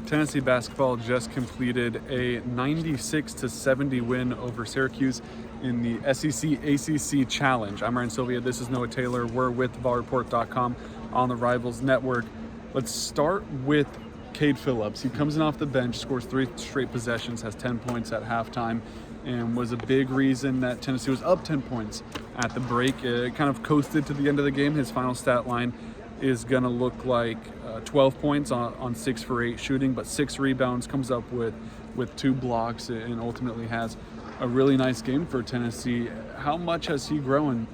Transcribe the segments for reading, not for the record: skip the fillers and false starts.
Tennessee basketball just completed a 96-70 win over Syracuse in the SEC ACC Challenge. I'm Ryan Sylvia. This is Noah Taylor. We're with VolReport.com on the Rivals Network. Let's start with Cade Phillips. He comes in off the bench, scores 3 straight possessions, has 10 points at halftime, and was a big reason that Tennessee was up 10 points at the break. It kind of coasted to the end of the game. His final stat line is going to look like 12 points on 6 for 8 shooting, but 6 rebounds, comes up with 2 blocks, and ultimately has a really nice game for Tennessee. How much has he grown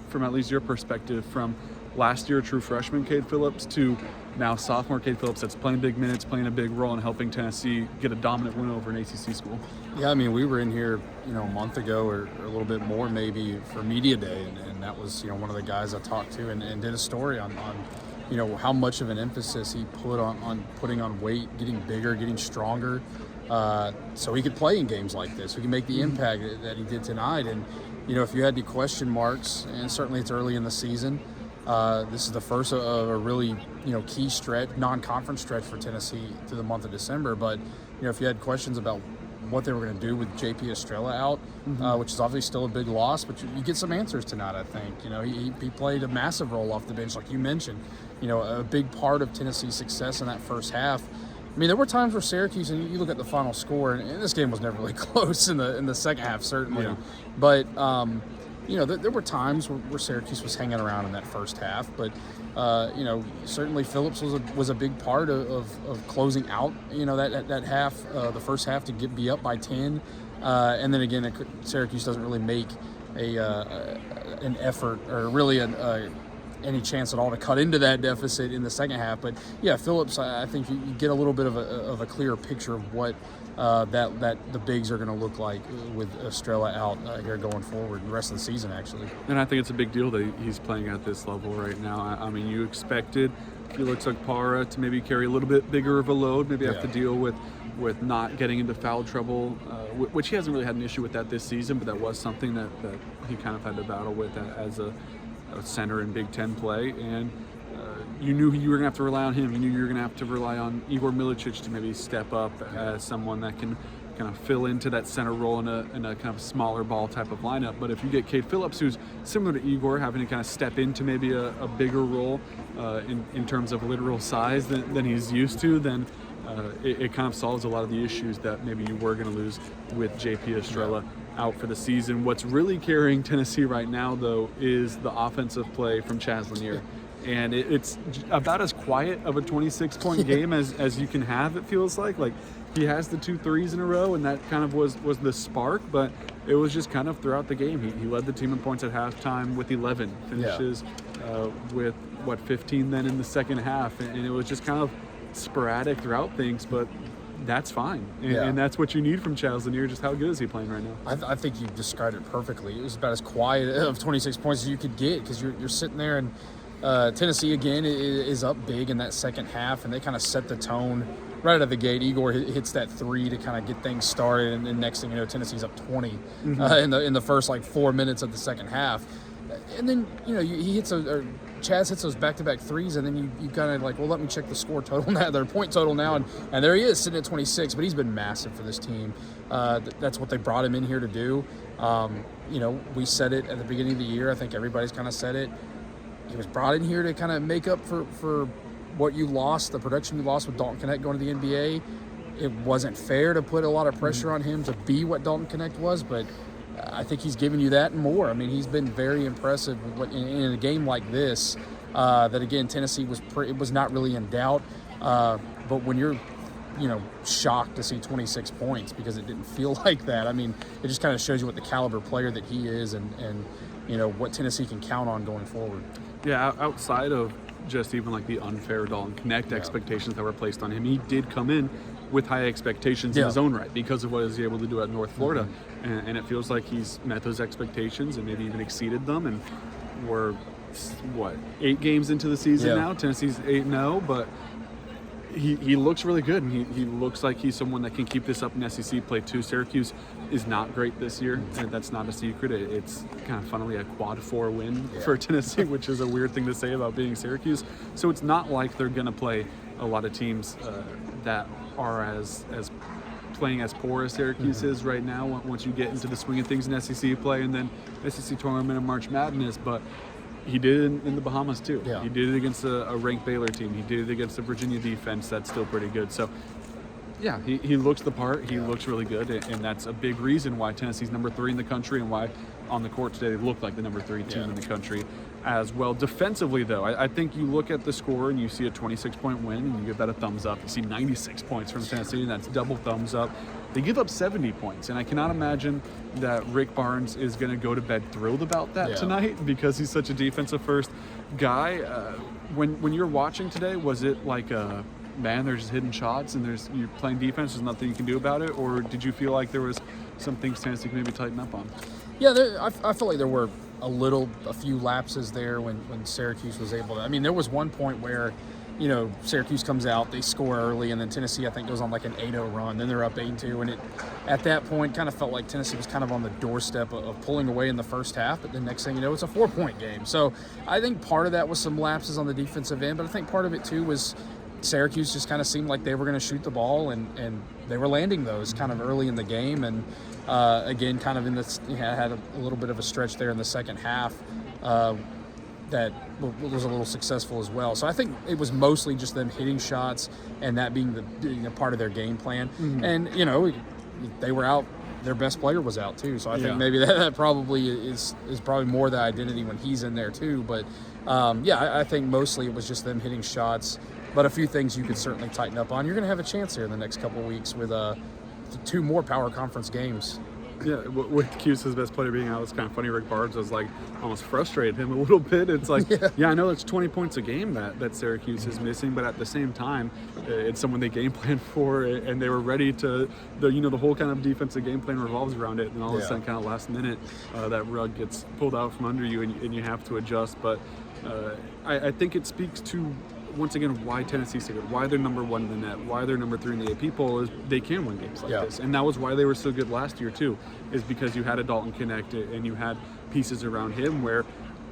from at least your perspective from last year true freshman Cade Phillips to now sophomore Cade Phillips that's playing big minutes, playing a big role in helping Tennessee get a dominant win over an ACC school? Yeah, I mean, we were in here, a month ago or a little bit more maybe for Media Day, and that was, one of the guys I talked to and did a story on how much of an emphasis he put on putting on weight, getting bigger, getting stronger, so he could play in games like this. He can make the impact that he did tonight. And, if you had any question marks, and certainly it's early in the season, this is the first of a really, key stretch, non-conference stretch for Tennessee through the month of December. But, if you had questions about what they were going to do with J.P. Estrella out, which is obviously still a big loss, but you get some answers tonight, I think. He played a massive role off the bench, like you mentioned. A big part of Tennessee's success in that first half. I mean, there were times where Syracuse, and you look at the final score, and this game was never really close in the second half, certainly. Yeah. But, there were times where Syracuse was hanging around in that first half. But, certainly Phillips was a big part of closing out, that half, the first half, to be up by 10. And then again, Syracuse doesn't really make an effort or really any chance at all to cut into that deficit in the second half. But yeah, Phillips, I think you get a little bit of a clearer picture of what that the bigs are going to look like with Estrella out here going forward the rest of the season, actually. And I think it's a big deal that he's playing at this level right now. I mean, you expected Felix Okpara to maybe carry a little bit bigger of a load, maybe have to deal with not getting into foul trouble, which he hasn't really had an issue with that this season, but that was something that he kind of had to battle with as a center in Big Ten play. And you knew you were going to have to rely on him. You knew you were going to have to rely on Igor Milicic to maybe step up as someone that can kind of fill into that center role in a kind of smaller ball type of lineup. But if you get Cade Phillips, who's similar to Igor, having to kind of step into maybe a bigger role in terms of literal size than he's used to, then it kind of solves a lot of the issues that maybe you were going to lose with J.P. Estrella out for the season. What's really carrying Tennessee right now, though, is the offensive play from Chaz Lanier. And it's about as quiet of a 26-point game as you can have, it feels like. Like, he has the 2 threes in a row, and that kind of was the spark, but it was just kind of throughout the game. He led the team in points at halftime with 11, finishes with, 15 then in the second half, and it was just kind of sporadic throughout things, but that's fine. And that's what you need from Chaz Lanier. Just how good is he playing right now? I think you described it perfectly. It was about as quiet of 26 points as you could get, because you're sitting there, and Tennessee, again, is up big in that second half, and they kind of set the tone right out of the gate. Igor hits that 3 to kind of get things started, and then next thing you know, Tennessee's up 20 in the first 4 minutes of the second half. And then, he hits Chaz hits those back-to-back 3s, and then you kind of like, well, let me check the score total now, their point total now, and there he is sitting at 26. But he's been massive for this team. That's what they brought him in here to do. We said it at the beginning of the year. I think everybody's kind of said it. He was brought in here to kind of make up for what you lost, the production you lost with Dalton Knecht going to the NBA. It wasn't fair to put a lot of pressure on him to be what Dalton Knecht was, but I think he's given you that and more. I mean, he's been very impressive in a game like this. That again, Tennessee was not really in doubt. But when you're, shocked to see 26 points because it didn't feel like that. I mean, it just kind of shows you what the caliber player that he is, and what Tennessee can count on going forward. Yeah, outside of just even like the unfair Dalton Knecht expectations that were placed on him, he did come in with high expectations in his own right because of what he was able to do at North Florida. And it feels like he's met those expectations and maybe even exceeded them. And we're, 8 games into the season now? Tennessee's 8-0, but he looks really good, and he looks like he's someone that can keep this up in SEC play too. Syracuse is not great this year, and that's not a secret. It's kind of funnily a quad 4 win for Tennessee, which is a weird thing to say about being Syracuse. So it's not like they're going to play a lot of teams that are as playing as poor as Syracuse is right now once you get into the swing of things in SEC play and then SEC tournament and March Madness. But he did it in the Bahamas too. Yeah. He did it against a ranked Baylor team. He did it against a Virginia defense that's still pretty good. So yeah, he looks the part. He looks really good, and that's a big reason why Tennessee's number 3 in the country and why on the court today they look like the number 3 team in the country as well. Defensively, though, I think you look at the score and you see a 26-point win and you give that a thumbs up. You see 96 points from Tennessee, and that's double thumbs up. They give up 70 points, and I cannot imagine that Rick Barnes is going to go to bed thrilled about that tonight because he's such a defensive-first guy. When you're watching today, was it like man, they're just hitting shots and you're playing defense, there's nothing you can do about it? Or did you feel like there was some things Tennessee could maybe tighten up on? Yeah, I felt like there were a few lapses there when Syracuse was able to. I mean, there was one point where, Syracuse comes out, they score early, and then Tennessee, I think, goes on like an 8-0 run. Then they're up 8-2, and at that point kind of felt like Tennessee was kind of on the doorstep of pulling away in the first half, but the next thing you know, it's a 4-point game. So I think part of that was some lapses on the defensive end, but I think part of it, too, was Syracuse just kind of seemed like they were going to shoot the ball, and they were landing those kind of early in the game. And again, kind of had a little bit of a stretch there in the second half that was a little successful as well. So I think it was mostly just them hitting shots and that being the part of their game plan. And they were out. Their best player was out too. So I think maybe that probably is probably more the identity when he's in there too. But I think mostly it was just them hitting shots. But a few things you could certainly tighten up on. You're going to have a chance here in the next couple of weeks with 2 more Power Conference games. Yeah, with Cuse's best player being out, it's kind of funny. Rick Barnes was like almost frustrated him a little bit. It's like, I know it's 20 points a game that Syracuse is missing, but at the same time, it's someone they game plan for, and they were ready to. The whole kind of defensive game plan revolves around it, and all of a sudden, kind of last minute, that rug gets pulled out from under you, and you have to adjust. But I think it speaks to, once again, why Tennessee's so good, why they're number 1 in the net, why they're number 3 in the AP poll is they can win games like this. And that was why they were so good last year too, is because you had a Dalton Connect and you had pieces around him where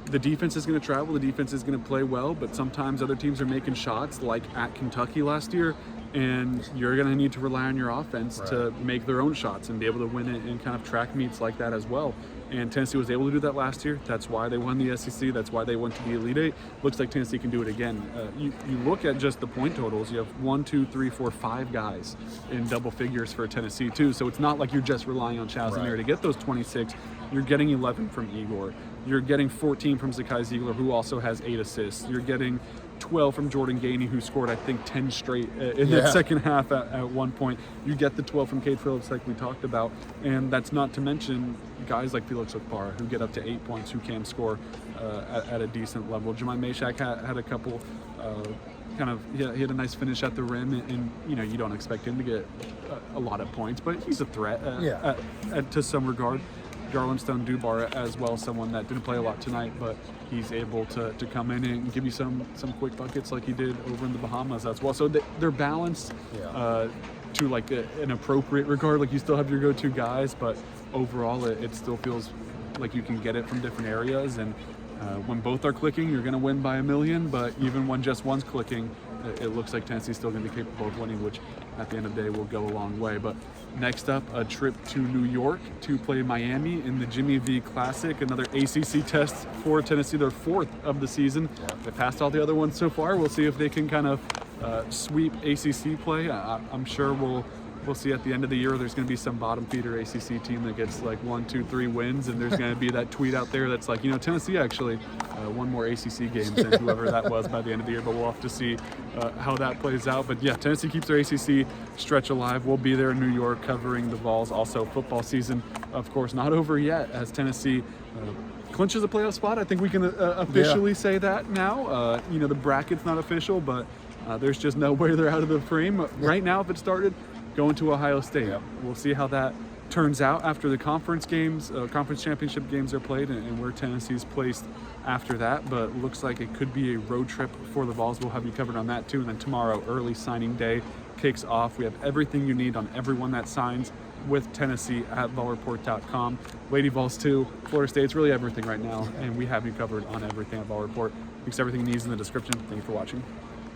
the defense is going to travel, the defense is going to play well, but sometimes other teams are making shots like at Kentucky last year, and you're going to need to rely on your offense to make their own shots and be able to win it in kind of track meets like that as well. And Tennessee was able to do that last year. That's why they won the SEC. That's why they went to the Elite Eight. Looks like Tennessee can do it again. You look at just the point totals. You have 1, 2, 3, 4, 5 guys in double figures for Tennessee too. So it's not like you're just relying on Chazanier to get those 26. You're getting 11 from Igor. You're getting 14 from Zakai Ziegler, who also has 8 assists. You're getting 12 from Jordan Gainey, who scored, I think, 10 straight in that second half at one point. You get the 12 from Cade Phillips, like we talked about. And that's not to mention guys like Felix Okpara, who get up to 8 points, who can score at a decent level. Jemai Meshack had a couple he had a nice finish at the rim, and you don't expect him to get a lot of points, but he's a threat to some regard. Garland Stone Dubar as well, someone that didn't play a lot tonight, but he's able to come in and give you some quick buckets like he did over in the Bahamas as well. So they're balanced to like an appropriate regard. Like you still have your go-to guys, but overall it still feels like you can get it from different areas. And when both are clicking, you're going to win by 1,000,000. But even when just one's clicking, it looks like Tennessee's still going to be capable of winning, which at the end of the day will go a long way. But next up, a trip to New York to play Miami in the Jimmy V Classic, another ACC test for Tennessee, their 4th of the season. They passed all the other ones so far. We'll see if they can kind of sweep ACC play. I'm sure we'll see at the end of the year there's going to be some bottom feeder ACC team that gets like 1, 2, 3 wins, and there's going to be that tweet out there that's like, Tennessee actually won more ACC games than whoever that was by the end of the year. But we'll have to see how that plays out. But yeah, Tennessee keeps their ACC stretch alive. We'll be there in New York covering the Vols. Also, football season, of course, not over yet as Tennessee clinches a playoff spot. I think we can officially say that now. The bracket's not official, but there's just no way they're out of the frame. Right now, if it started, going to Ohio State. We'll see how that turns out after the conference games, conference championship games are played, and where Tennessee's placed after that. But looks like it could be a road trip for the Vols. We'll have you covered on that too. And then tomorrow, early signing day kicks off. We have everything you need on everyone that signs with Tennessee at VolReport.com. Lady Vols 2, Florida State's really everything right now, and we have you covered on everything at VolReport. Links to everything you need in the description. Thank you for watching.